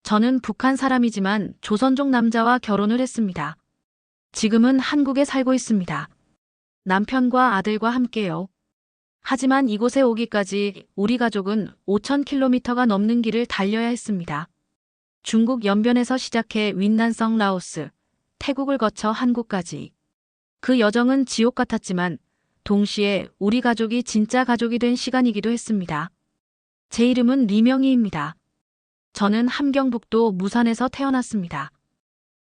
저는 북한 사람이지만 조선족 남자와 결혼을 했습니다. 지금은 한국에 살고 있습니다. 남편과 아들과 함께요. 하지만 이곳에 오기까지 우리 가족은 5,000km가 넘는 길을 달려야 했습니다. 중국 연변에서 시작해 윈난성 라오스, 태국을 거쳐 한국까지. 그 여정은 지옥 같았지만 동시에 우리 가족이 진짜 가족이 된 시간이기도 했습니다. 제 이름은 리명희입니다. 저는 함경북도 무산에서 태어났습니다.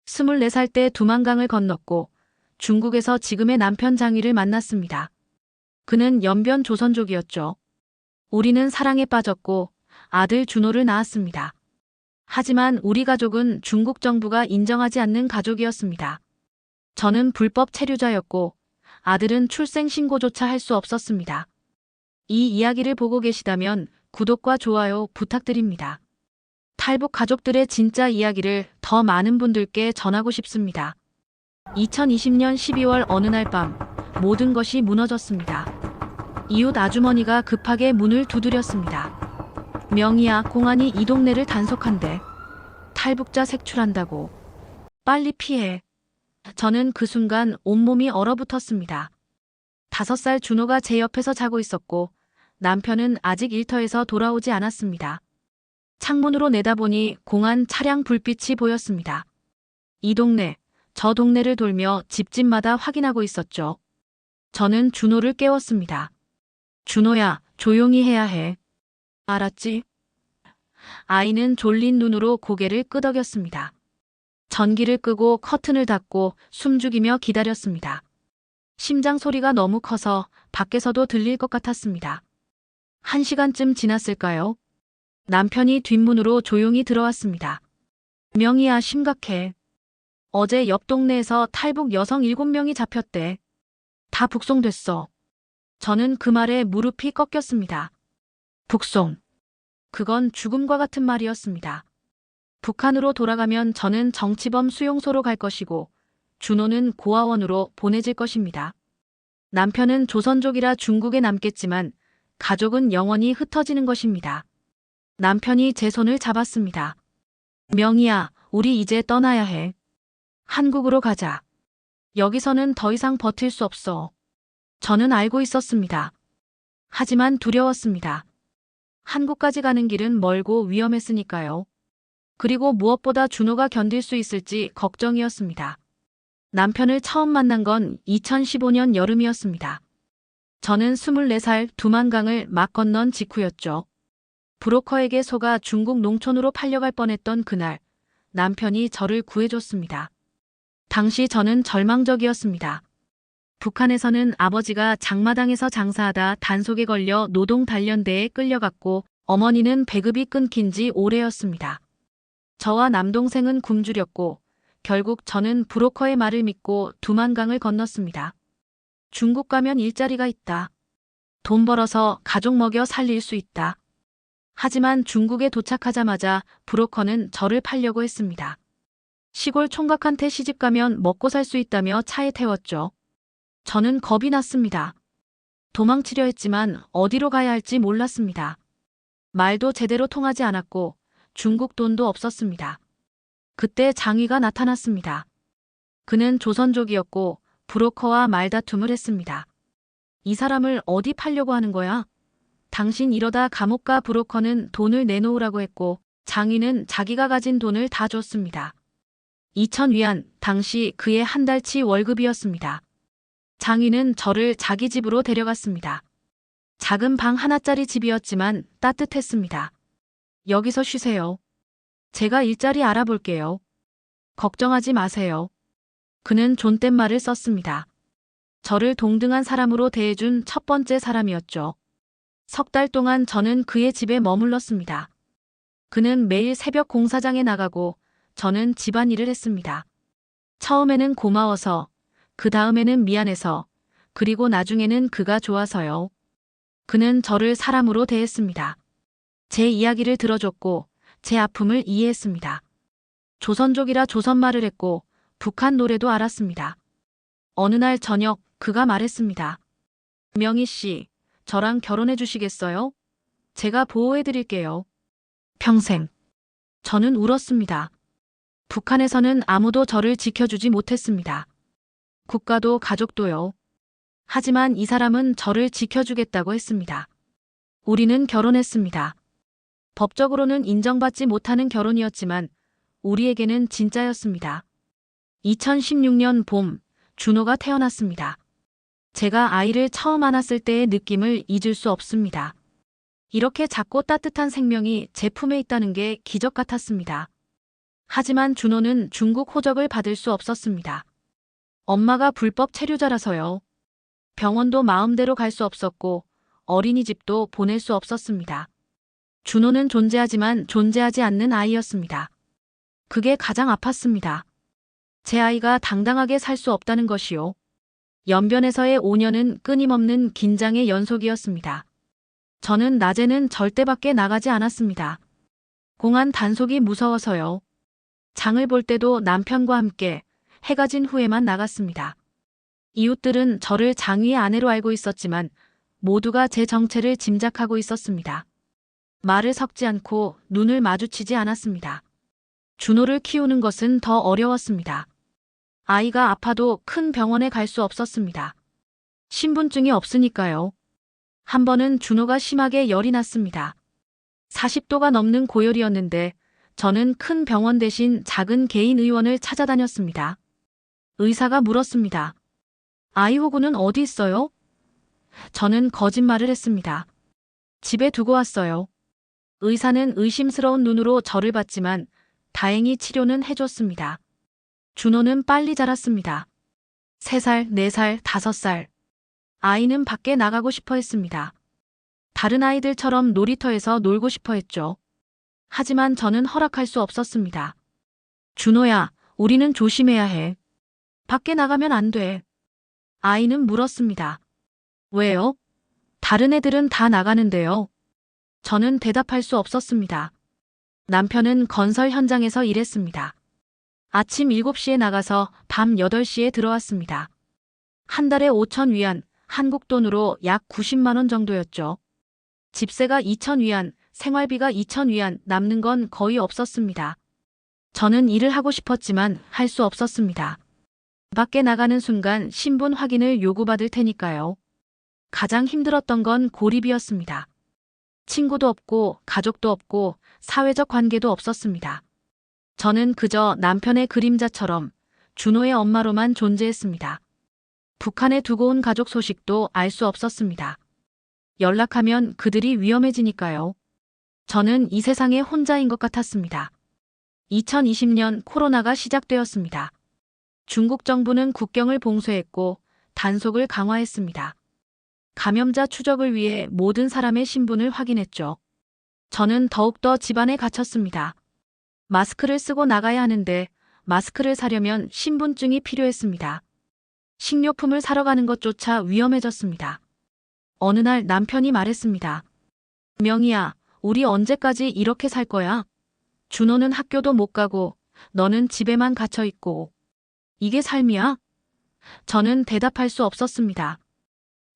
24살 때 두만강을 건넜고 중국에서 지금의 남편 장위를 만났습니다. 그는 연변 조선족이었죠. 우리는 사랑에 빠졌고 아들 준호를 낳았습니다. 하지만 우리 가족은 중국 정부가 인정하지 않는 가족이었습니다. 저는 불법 체류자였고 아들은 출생신고조차 할 수 없었습니다. 이 이야기를 보고 계시다면 구독과 좋아요 부탁드립니다. 탈북 가족들의 진짜 이야기를 더 많은 분들께 전하고 싶습니다. 2020년 12월 어느 날 밤 모든 것이 무너졌습니다. 이웃 아주머니가 급하게 문을 두드렸습니다. 명희야, 공안이 이 동네를 단속한대. 탈북자 색출한다고. 빨리 피해. 저는 그 순간 온몸이 얼어붙었습니다. 5살 준호가 제 옆에서 자고 있었고 남편은 아직 일터에서 돌아오지 않았습니다. 창문으로 내다보니 공안 차량 불빛이 보였습니다. 이 동네, 저 동네를 돌며 집집마다 확인하고 있었죠. 저는 준호를 깨웠습니다. 준호야, 조용히 해야 해. 알았지? 아이는 졸린 눈으로 고개를 끄덕였습니다. 전기를 끄고 커튼을 닫고 숨죽이며 기다렸습니다. 심장 소리가 너무 커서 밖에서도 들릴 것 같았습니다. 1시간쯤 지났을까요? 남편이 뒷문으로 조용히 들어왔습니다. 명희야, 심각해. 어제 옆 동네에서 탈북 여성 7명이 잡혔대. 다 북송됐어. 저는 그 말에 무릎이 꺾였습니다. 북송. 그건 죽음과 같은 말이었습니다. 북한으로 돌아가면 저는 정치범 수용소로 갈 것이고 준호는 고아원으로 보내질 것입니다. 남편은 조선족이라 중국에 남겠지만 가족은 영원히 흩어지는 것입니다. 남편이 제 손을 잡았습니다. 명희야, 우리 이제 떠나야 해. 한국으로 가자. 여기서는 더 이상 버틸 수 없어. 저는 알고 있었습니다. 하지만 두려웠습니다. 한국까지 가는 길은 멀고 위험했으니까요. 그리고 무엇보다 준호가 견딜 수 있을지 걱정이었습니다. 남편을 처음 만난 건 2015년 여름이었습니다. 저는 24살 두만강을 막 건넌 직후였죠. 브로커에게 속아 중국 농촌으로 팔려갈 뻔했던 그날, 남편이 저를 구해줬습니다. 당시 저는 절망적이었습니다. 북한에서는 아버지가 장마당에서 장사하다 단속에 걸려 노동단련대에 끌려갔고 어머니는 배급이 끊긴 지 오래였습니다. 저와 남동생은 굶주렸고 결국 저는 브로커의 말을 믿고 두만강을 건넜습니다. 중국 가면 일자리가 있다. 돈 벌어서 가족 먹여 살릴 수 있다. 하지만 중국에 도착하자마자 브로커는 저를 팔려고 했습니다. 시골 총각한테 시집가면 먹고 살 수 있다며 차에 태웠죠. 저는 겁이 났습니다. 도망치려 했지만 어디로 가야 할지 몰랐습니다. 말도 제대로 통하지 않았고 중국 돈도 없었습니다. 그때 장위가 나타났습니다. 그는 조선족이었고 브로커와 말다툼을 했습니다. 이 사람을 어디 팔려고 하는 거야? 당신 이러다 감옥 가. 브로커는 돈을 내놓으라고 했고 장위는 자기가 가진 돈을 다 줬습니다. 2,000위안, 당시 그의 한 달치 월급이었습니다. 장위는 저를 자기 집으로 데려갔습니다. 작은 방 하나짜리 집이었지만 따뜻했습니다. 여기서 쉬세요. 제가 일자리 알아볼게요. 걱정하지 마세요. 그는 존댓말을 썼습니다. 저를 동등한 사람으로 대해준 첫 번째 사람이었죠. 3달 동안 저는 그의 집에 머물렀습니다. 그는 매일 새벽 공사장에 나가고 저는 집안일을 했습니다. 처음에는 고마워서, 그 다음에는 미안해서, 그리고 나중에는 그가 좋아서요. 그는 저를 사람으로 대했습니다. 제 이야기를 들어줬고 제 아픔을 이해했습니다. 조선족이라 조선말을 했고 북한 노래도 알았습니다. 어느 날 저녁 그가 말했습니다. 명희 씨, 저랑 결혼해 주시겠어요? 제가 보호해 드릴게요. 평생. 저는 울었습니다. 북한에서는 아무도 저를 지켜주지 못했습니다. 국가도 가족도요. 하지만 이 사람은 저를 지켜주겠다고 했습니다. 우리는 결혼했습니다. 법적으로는 인정받지 못하는 결혼이었지만 우리에게는 진짜였습니다. 2016년 봄, 준호가 태어났습니다. 제가 아이를 처음 안았을 때의 느낌을 잊을 수 없습니다. 이렇게 작고 따뜻한 생명이 제 품에 있다는 게 기적 같았습니다. 하지만 준호는 중국 호적을 받을 수 없었습니다. 엄마가 불법 체류자라서요. 병원도 마음대로 갈 수 없었고 어린이집도 보낼 수 없었습니다. 준호는 존재하지만 존재하지 않는 아이였습니다. 그게 가장 아팠습니다. 제 아이가 당당하게 살 수 없다는 것이요. 연변에서의 5년은 끊임없는 긴장의 연속이었습니다. 저는 낮에는 절대 밖에 나가지 않았습니다. 공안 단속이 무서워서요. 장을 볼 때도 남편과 함께 해가 진 후에만 나갔습니다. 이웃들은 저를 장위의 아내로 알고 있었지만 모두가 제 정체를 짐작하고 있었습니다. 말을 섞지 않고 눈을 마주치지 않았습니다. 준호를 키우는 것은 더 어려웠습니다. 아이가 아파도 큰 병원에 갈 수 없었습니다. 신분증이 없으니까요. 한 번은 준호가 심하게 열이 났습니다. 40도가 넘는 고열이었는데 저는 큰 병원 대신 작은 개인 의원을 찾아다녔습니다. 의사가 물었습니다. 아이 호구는 어디 있어요? 저는 거짓말을 했습니다. 집에 두고 왔어요. 의사는 의심스러운 눈으로 저를 봤지만 다행히 치료는 해줬습니다. 준호는 빨리 자랐습니다. 3살, 4살, 5살. 아이는 밖에 나가고 싶어 했습니다. 다른 아이들처럼 놀이터에서 놀고 싶어 했죠. 하지만 저는 허락할 수 없었습니다. 준호야, 우리는 조심해야 해. 밖에 나가면 안 돼. 아이는 물었습니다. 왜요? 다른 애들은 다 나가는데요. 저는 대답할 수 없었습니다. 남편은 건설 현장에서 일했습니다. 아침 7시에 나가서 밤 8시에 들어왔습니다. 한 달에 5천 위안, 한국 돈으로 약 90만 원 정도였죠. 집세가 2천 위안, 생활비가 2천 위안, 남는 건 거의 없었습니다. 저는 일을 하고 싶었지만 할 수 없었습니다. 밖에 나가는 순간 신분 확인을 요구받을 테니까요. 가장 힘들었던 건 고립이었습니다. 친구도 없고 가족도 없고 사회적 관계도 없었습니다. 저는 그저 남편의 그림자처럼 준호의 엄마로만 존재했습니다. 북한에 두고 온 가족 소식도 알 수 없었습니다. 연락하면 그들이 위험해지니까요. 저는 이 세상에 혼자인 것 같았습니다. 2020년 코로나가 시작되었습니다. 중국 정부는 국경을 봉쇄했고 단속을 강화했습니다. 감염자 추적을 위해 모든 사람의 신분을 확인했죠. 저는 더욱더 집안에 갇혔습니다. 마스크를 쓰고 나가야 하는데 마스크를 사려면 신분증이 필요했습니다. 식료품을 사러 가는 것조차 위험해졌습니다. 어느 날 남편이 말했습니다. 명희야, 우리 언제까지 이렇게 살 거야? 준호는 학교도 못 가고 너는 집에만 갇혀 있고. 이게 삶이야? 저는 대답할 수 없었습니다.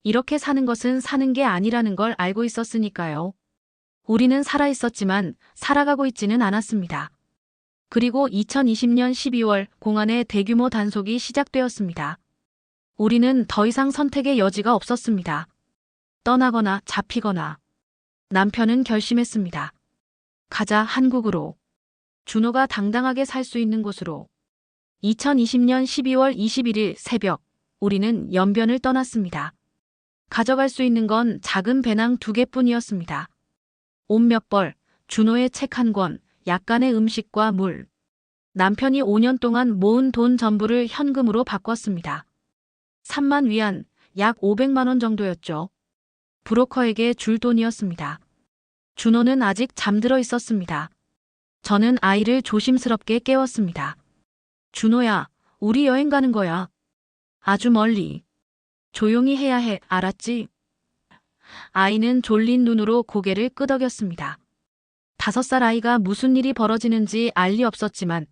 이렇게 사는 것은 사는 게 아니라는 걸 알고 있었으니까요. 우리는 살아 있었지만 살아가고 있지는 않았습니다. 그리고 2020년 12월 공안의 대규모 단속이 시작되었습니다. 우리는 더 이상 선택의 여지가 없었습니다. 떠나거나 잡히거나. 남편은 결심했습니다. 가자, 한국으로. 준호가 당당하게 살 수 있는 곳으로. 2020년 12월 21일 새벽, 우리는 연변을 떠났습니다. 가져갈 수 있는 건 작은 배낭 2개뿐이었습니다. 옷 몇 벌, 준호의 책 1권, 약간의 음식과 물. 남편이 5년 동안 모은 돈 전부를 현금으로 바꿨습니다. 3만 위안, 약 500만 원 정도였죠. 브로커에게 줄 돈이었습니다. 준호는 아직 잠들어 있었습니다. 저는 아이를 조심스럽게 깨웠습니다. 준호야, 우리 여행 가는 거야. 아주 멀리. 조용히 해야 해, 알았지? 아이는 졸린 눈으로 고개를 끄덕였습니다. 5살 아이가 무슨 일이 벌어지는지 알 리 없었지만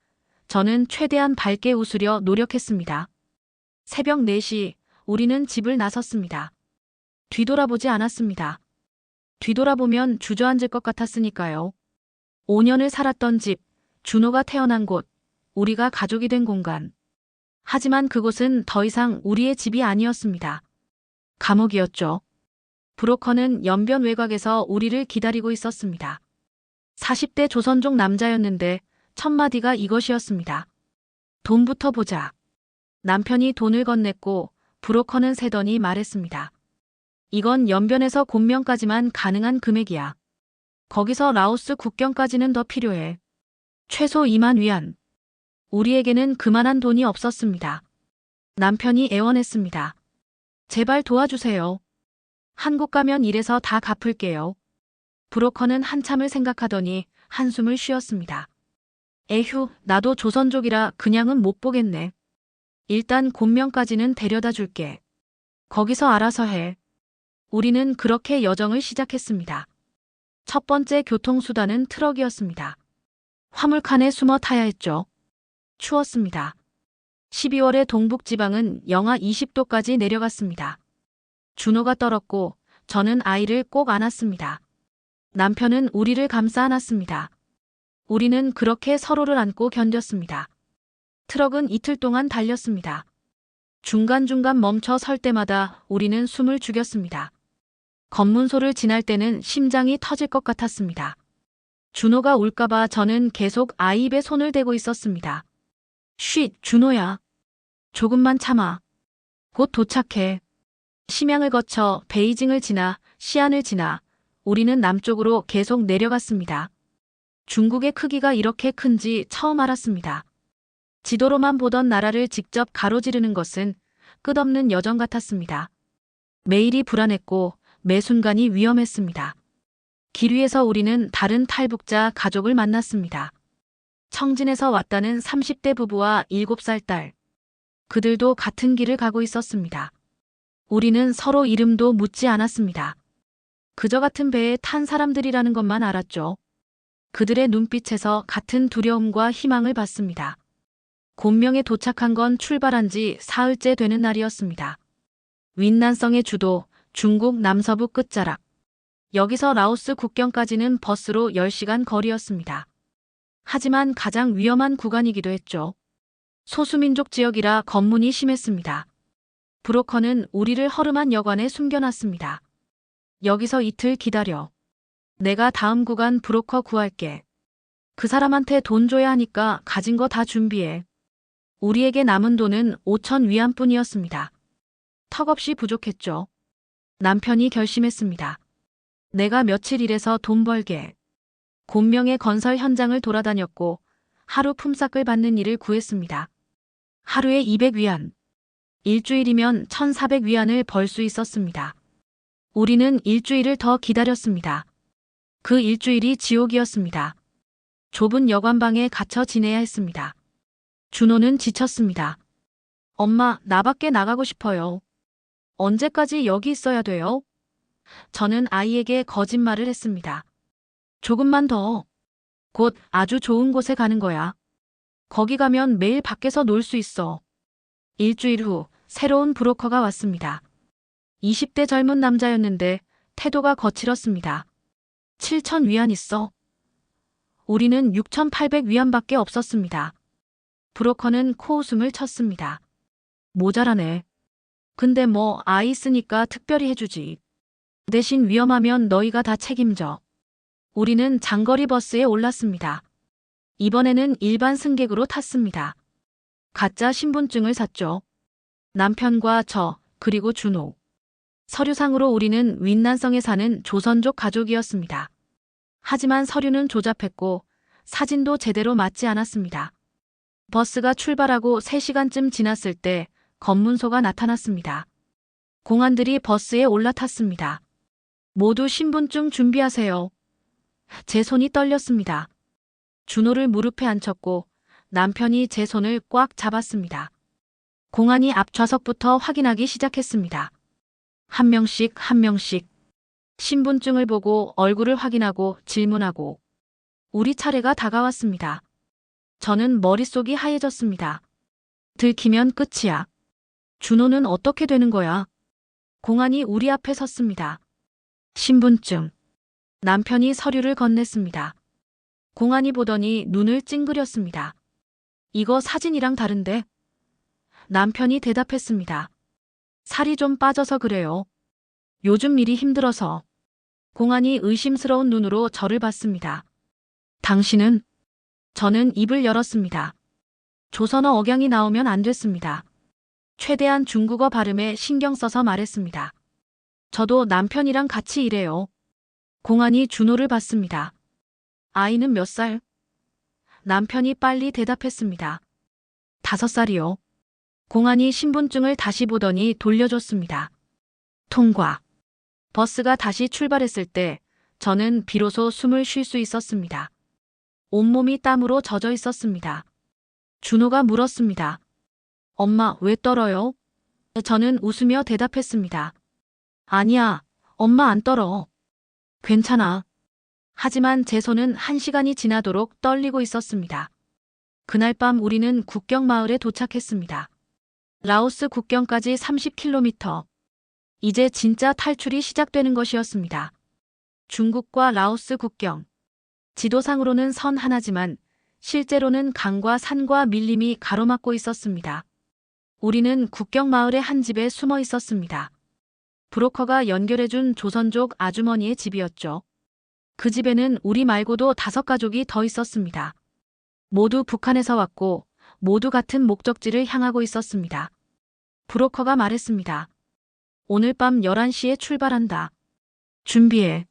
저는 최대한 밝게 웃으려 노력했습니다. 새벽 4시, 우리는 집을 나섰습니다. 뒤돌아보지 않았습니다. 뒤돌아보면 주저앉을 것 같았으니까요. 5년을 살았던 집, 준호가 태어난 곳, 우리가 가족이 된 공간. 하지만 그곳은 더 이상 우리의 집이 아니었습니다. 감옥이었죠. 브로커는 연변 외곽에서 우리를 기다리고 있었습니다. 40대 조선족 남자였는데 첫 마디가 이것이었습니다. 돈부터 보자. 남편이 돈을 건넸고 브로커는 세더니 말했습니다. 이건 연변에서 곤면까지만 가능한 금액이야. 거기서 라오스 국경까지는 더 필요해. 최소 2만 위안. 우리에게는 그만한 돈이 없었습니다. 남편이 애원했습니다. 제발 도와주세요. 한국 가면 이래서 다 갚을게요. 브로커는 한참을 생각하더니 한숨을 쉬었습니다. 에휴, 나도 조선족이라 그냥은 못 보겠네. 일단 곤면까지는 데려다 줄게. 거기서 알아서 해. 우리는 그렇게 여정을 시작했습니다. 첫 번째 교통수단은 트럭이었습니다. 화물칸에 숨어 타야 했죠. 추웠습니다. 12월의 동북지방은 영하 20도까지 내려갔습니다. 준호가 떨었고 저는 아이를 꼭 안았습니다. 남편은 우리를 감싸 안았습니다. 우리는 그렇게 서로를 안고 견뎠습니다. 트럭은 이틀 동안 달렸습니다. 중간중간 멈춰 설 때마다 우리는 숨을 죽였습니다. 검문소를 지날 때는 심장이 터질 것 같았습니다. 준호가 울까봐 저는 계속 아이 입에 손을 대고 있었습니다. 쉿, 준호야. 조금만 참아. 곧 도착해. 심양을 거쳐 베이징을 지나 시안을 지나 우리는 남쪽으로 계속 내려갔습니다. 중국의 크기가 이렇게 큰지 처음 알았습니다. 지도로만 보던 나라를 직접 가로지르는 것은 끝없는 여정 같았습니다. 매일이 불안했고 매 순간이 위험했습니다. 길 위에서 우리는 다른 탈북자 가족을 만났습니다. 청진에서 왔다는 30대 부부와 7살 딸. 그들도 같은 길을 가고 있었습니다. 우리는 서로 이름도 묻지 않았습니다. 그저 같은 배에 탄 사람들이라는 것만 알았죠. 그들의 눈빛에서 같은 두려움과 희망을 봤습니다. 곤명에 도착한 건 출발한 지 사흘째 되는 날이었습니다. 윈난성의 주도, 중국 남서부 끝자락. 여기서 라오스 국경까지는 버스로 10시간 거리였습니다. 하지만 가장 위험한 구간이기도 했죠. 소수민족 지역이라 검문이 심했습니다. 브로커는 우리를 허름한 여관에 숨겨놨습니다. 여기서 이틀 기다려. 내가 다음 구간 브로커 구할게. 그 사람한테 돈 줘야 하니까 가진 거 다 준비해. 우리에게 남은 돈은 5천 위안뿐이었습니다. 턱없이 부족했죠. 남편이 결심했습니다. 내가 며칠 일해서 돈 벌게. 곤명의 건설 현장을 돌아다녔고 하루 품삯을 받는 일을 구했습니다. 하루에 200위안. 일주일이면 1,400위안을 벌 수 있었습니다. 우리는 일주일을 더 기다렸습니다. 그 일주일이 지옥이었습니다. 좁은 여관방에 갇혀 지내야 했습니다. 준호는 지쳤습니다. 엄마, 나 밖에 나가고 싶어요. 언제까지 여기 있어야 돼요? 저는 아이에게 거짓말을 했습니다. 조금만 더. 곧 아주 좋은 곳에 가는 거야. 거기 가면 매일 밖에서 놀 수 있어. 일주일 후 새로운 브로커가 왔습니다. 20대 젊은 남자였는데 태도가 거칠었습니다. 7천 위안 있어. 우리는 6,800위안밖에 없었습니다. 브로커는 코웃음을 쳤습니다. 모자라네. 근데 뭐 아이 있으니까 특별히 해주지. 대신 위험하면 너희가 다 책임져. 우리는 장거리 버스에 올랐습니다. 이번에는 일반 승객으로 탔습니다. 가짜 신분증을 샀죠. 남편과 저, 그리고 준호. 서류상으로 우리는 윈난성에 사는 조선족 가족이었습니다. 하지만 서류는 조잡했고 사진도 제대로 맞지 않았습니다. 버스가 출발하고 3시간쯤 지났을 때 검문소가 나타났습니다. 공안들이 버스에 올라탔습니다. 모두 신분증 준비하세요. 제 손이 떨렸습니다. 준호를 무릎에 앉혔고 남편이 제 손을 꽉 잡았습니다. 공안이 앞좌석부터 확인하기 시작했습니다. 한 명씩 한 명씩 신분증을 보고 얼굴을 확인하고 질문하고 우리 차례가 다가왔습니다. 저는 머릿속이 하얘졌습니다. 들키면 끝이야. 준호는 어떻게 되는 거야? 공안이 우리 앞에 섰습니다. 신분증. 남편이 서류를 건넸습니다. 공안이 보더니 눈을 찡그렸습니다. 이거 사진이랑 다른데? 남편이 대답했습니다. 살이 좀 빠져서 그래요. 요즘 일이 힘들어서. 공안이 의심스러운 눈으로 저를 봤습니다. 당신은? 저는 입을 열었습니다. 조선어 억양이 나오면 안 됐습니다. 최대한 중국어 발음에 신경 써서 말했습니다. 저도 남편이랑 같이 일해요. 공안이 준호를 봤습니다. 아이는 몇 살? 남편이 빨리 대답했습니다. 5살이요. 공안이 신분증을 다시 보더니 돌려줬습니다. 통과. 버스가 다시 출발했을 때 저는 비로소 숨을 쉴 수 있었습니다. 온몸이 땀으로 젖어 있었습니다. 준호가 물었습니다. 엄마, 왜 떨어요? 저는 웃으며 대답했습니다. 아니야, 엄마 안 떨어. 괜찮아. 하지만 제 손은 1시간이 지나도록 떨리고 있었습니다. 그날 밤 우리는 국경 마을에 도착했습니다. 라오스 국경까지 30km. 이제 진짜 탈출이 시작되는 것이었습니다. 중국과 라오스 국경. 지도상으로는 선 하나지만 실제로는 강과 산과 밀림이 가로막고 있었습니다. 우리는 국경 마을의 한 집에 숨어 있었습니다. 브로커가 연결해준 조선족 아주머니의 집이었죠. 그 집에는 우리 말고도 5가족이 더 있었습니다. 모두 북한에서 왔고 모두 같은 목적지를 향하고 있었습니다. 브로커가 말했습니다. 오늘 밤 11시에 출발한다. 준비해.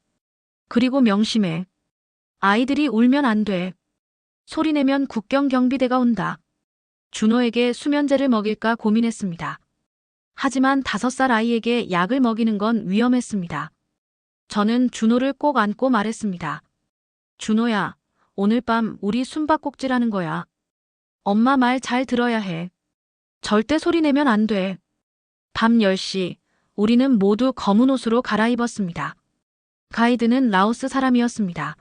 그리고 명심해. 아이들이 울면 안 돼. 소리내면 국경 경비대가 온다. 준호에게 수면제를 먹일까 고민했습니다. 하지만 5살 아이에게 약을 먹이는 건 위험했습니다. 저는 준호를 꼭 안고 말했습니다. 준호야, 오늘 밤 우리 숨바꼭질하는 거야. 엄마 말 잘 들어야 해. 절대 소리내면 안 돼. 밤 10시, 우리는 모두 검은 옷으로 갈아입었습니다. 가이드는 라오스 사람이었습니다.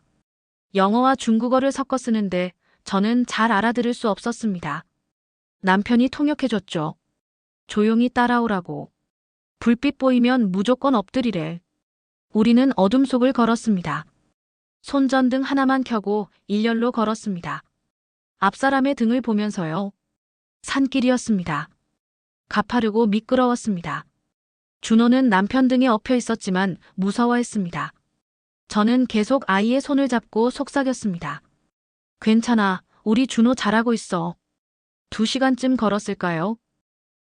영어와 중국어를 섞어 쓰는데 저는 잘 알아들을 수 없었습니다. 남편이 통역해줬죠. 조용히 따라오라고. 불빛 보이면 무조건 엎드리래. 우리는 어둠 속을 걸었습니다. 손전등 하나만 켜고 일렬로 걸었습니다. 앞사람의 등을 보면서요. 산길이었습니다. 가파르고 미끄러웠습니다. 준호는 남편 등에 엎여 있었지만 무서워했습니다. 저는 계속 아이의 손을 잡고 속삭였습니다. 괜찮아, 우리 준호 잘하고 있어. 2시간쯤 걸었을까요?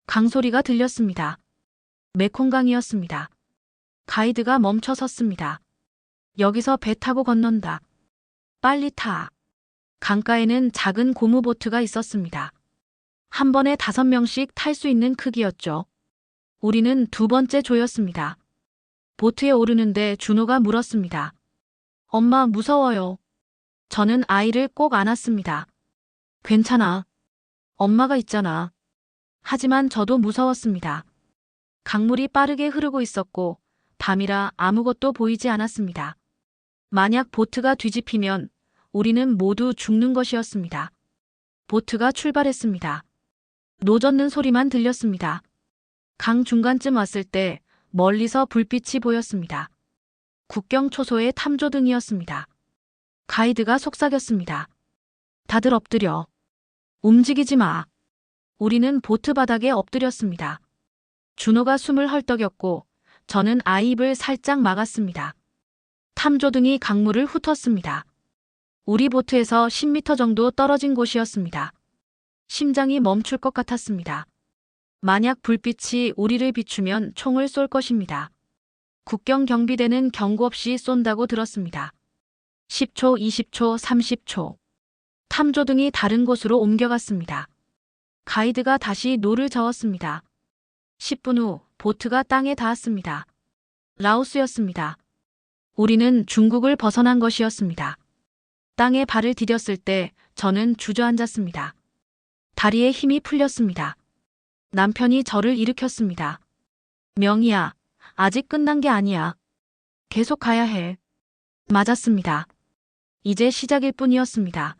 강소리가 들렸습니다. 메콩강이었습니다. 가이드가 멈춰 섰습니다. 여기서 배 타고 건넌다. 빨리 타. 강가에는 작은 고무보트가 있었습니다. 한 번에 5명씩 탈 수 있는 크기였죠. 우리는 2번째 조였습니다. 보트에 오르는데 준호가 물었습니다. 엄마 무서워요. 저는 아이를 꼭 안았습니다. 괜찮아. 엄마가 있잖아. 하지만 저도 무서웠습니다. 강물이 빠르게 흐르고 있었고 밤이라 아무것도 보이지 않았습니다. 만약 보트가 뒤집히면 우리는 모두 죽는 것이었습니다. 보트가 출발했습니다. 노젓는 소리만 들렸습니다. 강 중간쯤 왔을 때 멀리서 불빛이 보였습니다. 국경 초소의 탐조등이었습니다. 가이드가 속삭였습니다. 다들 엎드려. 움직이지 마. 우리는 보트 바닥에 엎드렸습니다. 준호가 숨을 헐떡였고 저는 아이 입을 살짝 막았습니다. 탐조등이 강물을 훑었습니다. 우리 보트에서 10m 정도 떨어진 곳이었습니다. 심장이 멈출 것 같았습니다. 만약 불빛이 우리를 비추면 총을 쏠 것입니다. 국경 경비대는 경고 없이 쏜다고 들었습니다. 10초, 20초, 30초. 탐조등이 다른 곳으로 옮겨갔습니다. 가이드가 다시 노를 저었습니다. 10분 후 보트가 땅에 닿았습니다. 라오스였습니다. 우리는 중국을 벗어난 것이었습니다. 땅에 발을 디뎠을 때 저는 주저앉았습니다. 다리에 힘이 풀렸습니다. 남편이 저를 일으켰습니다. 명희야, 아직 끝난 게 아니야. 계속 가야 해. 맞았습니다. 이제 시작일 뿐이었습니다.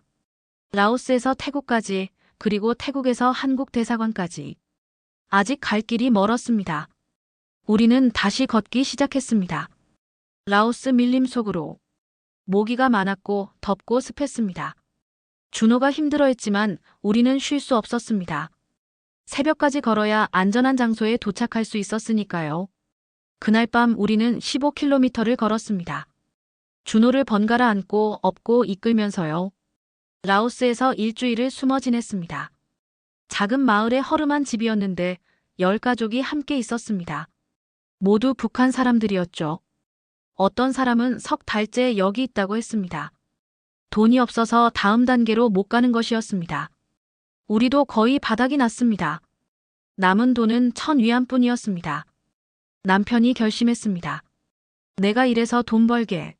라오스에서 태국까지, 그리고 태국에서 한국 대사관까지. 아직 갈 길이 멀었습니다. 우리는 다시 걷기 시작했습니다. 라오스 밀림 속으로. 모기가 많았고 덥고 습했습니다. 준호가 힘들어했지만 우리는 쉴 수 없었습니다. 새벽까지 걸어야 안전한 장소에 도착할 수 있었으니까요. 그날 밤 우리는 15km를 걸었습니다. 준호를 번갈아 안고 업고 이끌면서요. 라오스에서 일주일을 숨어 지냈습니다. 작은 마을의 허름한 집이었는데 10가족이 함께 있었습니다. 모두 북한 사람들이었죠. 어떤 사람은 석 달째 여기 있다고 했습니다. 돈이 없어서 다음 단계로 못 가는 것이었습니다. 우리도 거의 바닥이 났습니다. 남은 돈은 1,000위안뿐이었습니다. 남편이 결심했습니다. 내가 이래서 돈 벌게.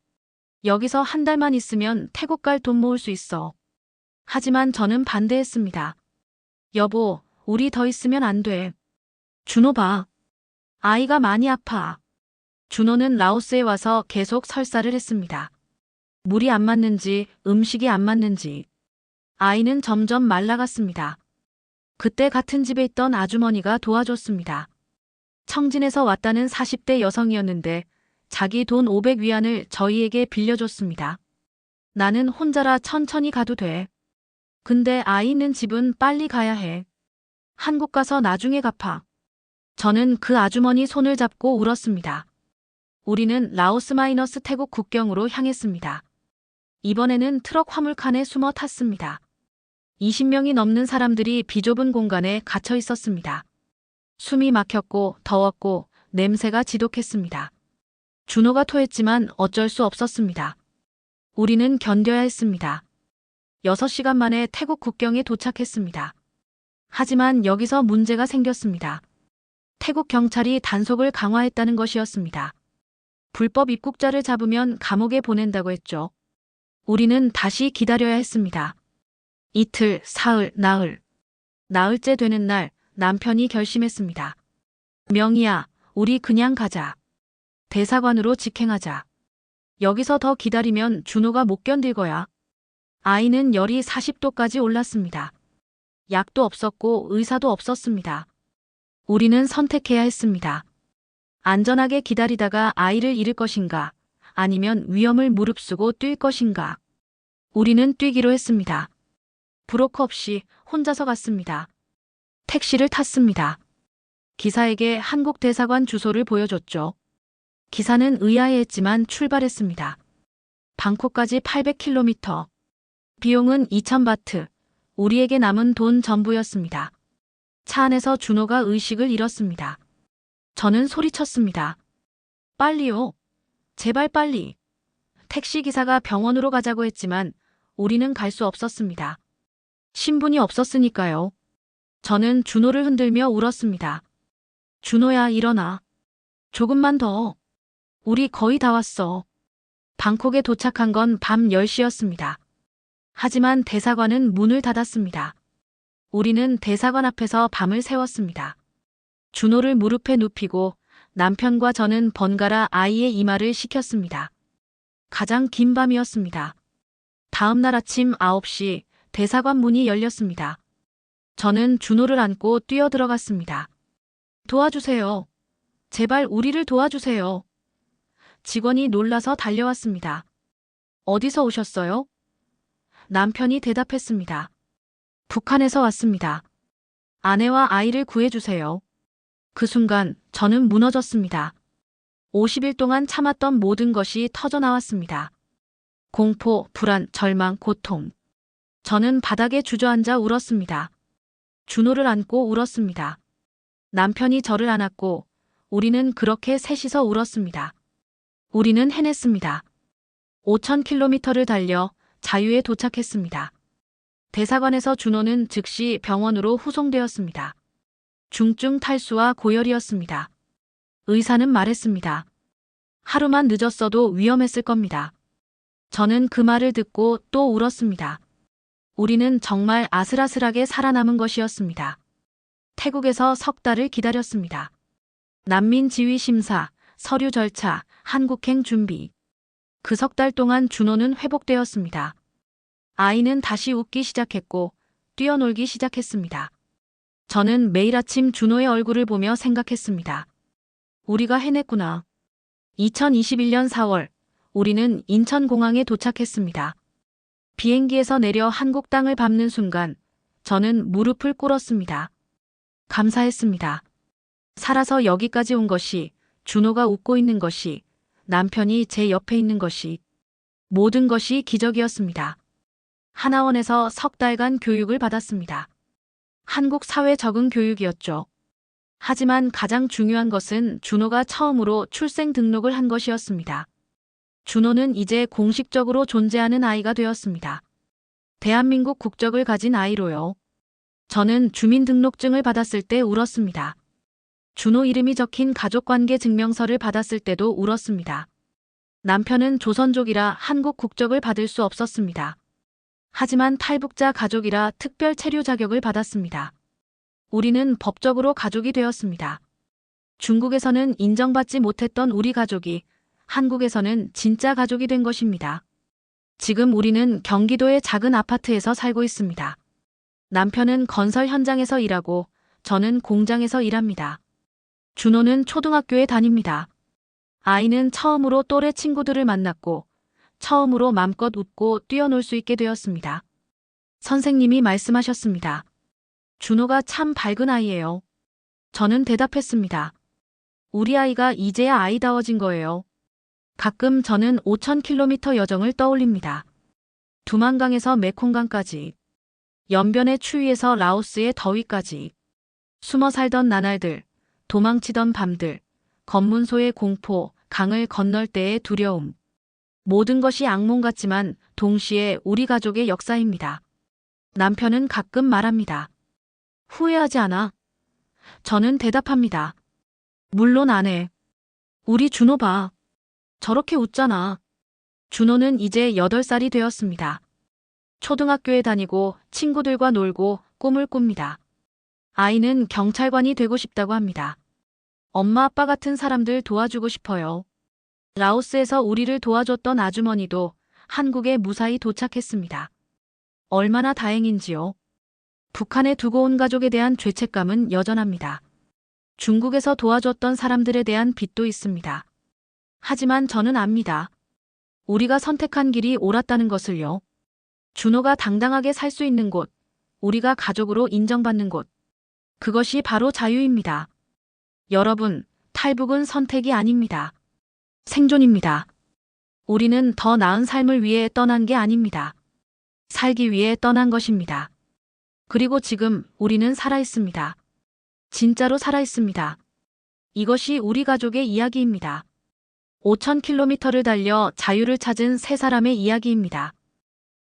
여기서 한 달만 있으면 태국 갈 돈 모을 수 있어. 하지만 저는 반대했습니다. 여보, 우리 더 있으면 안 돼. 준호 봐. 아이가 많이 아파. 준호는 라오스에 와서 계속 설사를 했습니다. 물이 안 맞는지 음식이 안 맞는지. 아이는 점점 말라갔습니다. 그때 같은 집에 있던 아주머니가 도와줬습니다. 청진에서 왔다는 40대 여성이었는데 자기 돈 500위안을 저희에게 빌려줬습니다. 나는 혼자라 천천히 가도 돼. 근데 아이 있는 집은 빨리 가야 해. 한국 가서 나중에 갚아. 저는 그 아주머니 손을 잡고 울었습니다. 우리는 라오스 마이너스 태국 국경으로 향했습니다. 이번에는 트럭 화물칸에 숨어 탔습니다. 20명이 넘는 사람들이 비좁은 공간에 갇혀 있었습니다. 숨이 막혔고 더웠고 냄새가 지독했습니다. 준호가 토했지만 어쩔 수 없었습니다. 우리는 견뎌야 했습니다. 6시간 만에 태국 국경에 도착했습니다. 하지만 여기서 문제가 생겼습니다. 태국 경찰이 단속을 강화했다는 것이었습니다. 불법 입국자를 잡으면 감옥에 보낸다고 했죠. 우리는 다시 기다려야 했습니다. 이틀, 사흘, 나흘. 나흘째 되는 날 남편이 결심했습니다. 명희야, 우리 그냥 가자. 대사관으로 직행하자. 여기서 더 기다리면 준호가 못 견딜 거야. 아이는 열이 40도까지 올랐습니다. 약도 없었고 의사도 없었습니다. 우리는 선택해야 했습니다. 안전하게 기다리다가 아이를 잃을 것인가, 아니면 위험을 무릅쓰고 뛸 것인가. 우리는 뛰기로 했습니다. 브로커 없이 혼자서 갔습니다. 택시를 탔습니다. 기사에게 한국 대사관 주소를 보여줬죠. 기사는 의아해했지만 출발했습니다. 방콕까지 800km. 비용은 2,000바트. 우리에게 남은 돈 전부였습니다. 차 안에서 준호가 의식을 잃었습니다. 저는 소리쳤습니다. 빨리요. 제발 빨리. 택시기사가 병원으로 가자고 했지만 우리는 갈 수 없었습니다. 신분이 없었으니까요. 저는 준호를 흔들며 울었습니다. 준호야, 일어나. 조금만 더. 우리 거의 다 왔어. 방콕에 도착한 건 밤 10시였습니다. 하지만 대사관은 문을 닫았습니다. 우리는 대사관 앞에서 밤을 새웠습니다. 준호를 무릎에 눕히고 남편과 저는 번갈아 아이의 이마를 식혔습니다. 가장 긴 밤이었습니다. 다음 날 아침 9시 대사관 문이 열렸습니다. 저는 준호를 안고 뛰어들어갔습니다. 도와주세요. 제발 우리를 도와주세요. 직원이 놀라서 달려왔습니다. 어디서 오셨어요? 남편이 대답했습니다. 북한에서 왔습니다. 아내와 아이를 구해주세요. 그 순간 저는 무너졌습니다. 50일 동안 참았던 모든 것이 터져나왔습니다. 공포, 불안, 절망, 고통. 저는 바닥에 주저앉아 울었습니다. 준호를 안고 울었습니다. 남편이 저를 안았고 우리는 그렇게 셋이서 울었습니다. 우리는 해냈습니다. 5,000km를 달려 자유에 도착했습니다. 대사관에서 준호는 즉시 병원으로 후송되었습니다. 중증 탈수와 고열이었습니다. 의사는 말했습니다. 하루만 늦었어도 위험했을 겁니다. 저는 그 말을 듣고 또 울었습니다. 우리는 정말 아슬아슬하게 살아남은 것이었습니다. 태국에서 석 달을 기다렸습니다. 난민 지위 심사, 서류 절차, 한국행 준비. 그 석 달 동안 준호는 회복되었습니다. 아이는 다시 웃기 시작했고 뛰어놀기 시작했습니다. 저는 매일 아침 준호의 얼굴을 보며 생각했습니다. 우리가 해냈구나. 2021년 4월 우리는 인천공항에 도착했습니다. 비행기에서 내려 한국 땅을 밟는 순간 저는 무릎을 꿇었습니다. 감사했습니다. 살아서 여기까지 온 것이, 준호가 웃고 있는 것이, 남편이 제 옆에 있는 것이, 모든 것이 기적이었습니다. 하나원에서 석 달간 교육을 받았습니다. 한국 사회 적응 교육이었죠. 하지만 가장 중요한 것은 준호가 처음으로 출생 등록을 한 것이었습니다. 준호는 이제 공식적으로 존재하는 아이가 되었습니다. 대한민국 국적을 가진 아이로요. 저는 주민등록증을 받았을 때 울었습니다. 준호 이름이 적힌 가족관계 증명서를 받았을 때도 울었습니다. 남편은 조선족이라 한국 국적을 받을 수 없었습니다. 하지만 탈북자 가족이라 특별 체류 자격을 받았습니다. 우리는 법적으로 가족이 되었습니다. 중국에서는 인정받지 못했던 우리 가족이 한국에서는 진짜 가족이 된 것입니다. 지금 우리는 경기도의 작은 아파트에서 살고 있습니다. 남편은 건설 현장에서 일하고 저는 공장에서 일합니다. 준호는 초등학교에 다닙니다. 아이는 처음으로 또래 친구들을 만났고 처음으로 맘껏 웃고 뛰어놀 수 있게 되었습니다. 선생님이 말씀하셨습니다. 준호가 참 밝은 아이예요. 저는 대답했습니다. 우리 아이가 이제야 아이다워진 거예요. 가끔 저는 5,000km 여정을 떠올립니다. 두만강에서 메콩강까지, 연변의 추위에서 라오스의 더위까지, 숨어 살던 나날들, 도망치던 밤들, 검문소의 공포, 강을 건널 때의 두려움. 모든 것이 악몽 같지만 동시에 우리 가족의 역사입니다. 남편은 가끔 말합니다. 후회하지 않아? 저는 대답합니다. 물론 안 해. 우리 준호 봐. 저렇게 웃잖아. 준호는 이제 8살이 되었습니다. 초등학교에 다니고 친구들과 놀고 꿈을 꿉니다. 아이는 경찰관이 되고 싶다고 합니다. 엄마 아빠 같은 사람들 도와주고 싶어요. 라오스에서 우리를 도와줬던 아주머니도 한국에 무사히 도착했습니다. 얼마나 다행인지요. 북한에 두고 온 가족에 대한 죄책감은 여전합니다. 중국에서 도와줬던 사람들에 대한 빚도 있습니다. 하지만 저는 압니다. 우리가 선택한 길이 옳았다는 것을요. 준호가 당당하게 살 수 있는 곳, 우리가 가족으로 인정받는 곳. 그것이 바로 자유입니다. 여러분, 탈북은 선택이 아닙니다. 생존입니다. 우리는 더 나은 삶을 위해 떠난 게 아닙니다. 살기 위해 떠난 것입니다. 그리고 지금 우리는 살아있습니다. 진짜로 살아있습니다. 이것이 우리 가족의 이야기입니다. 5,000km를 달려 자유를 찾은 세 사람의 이야기입니다.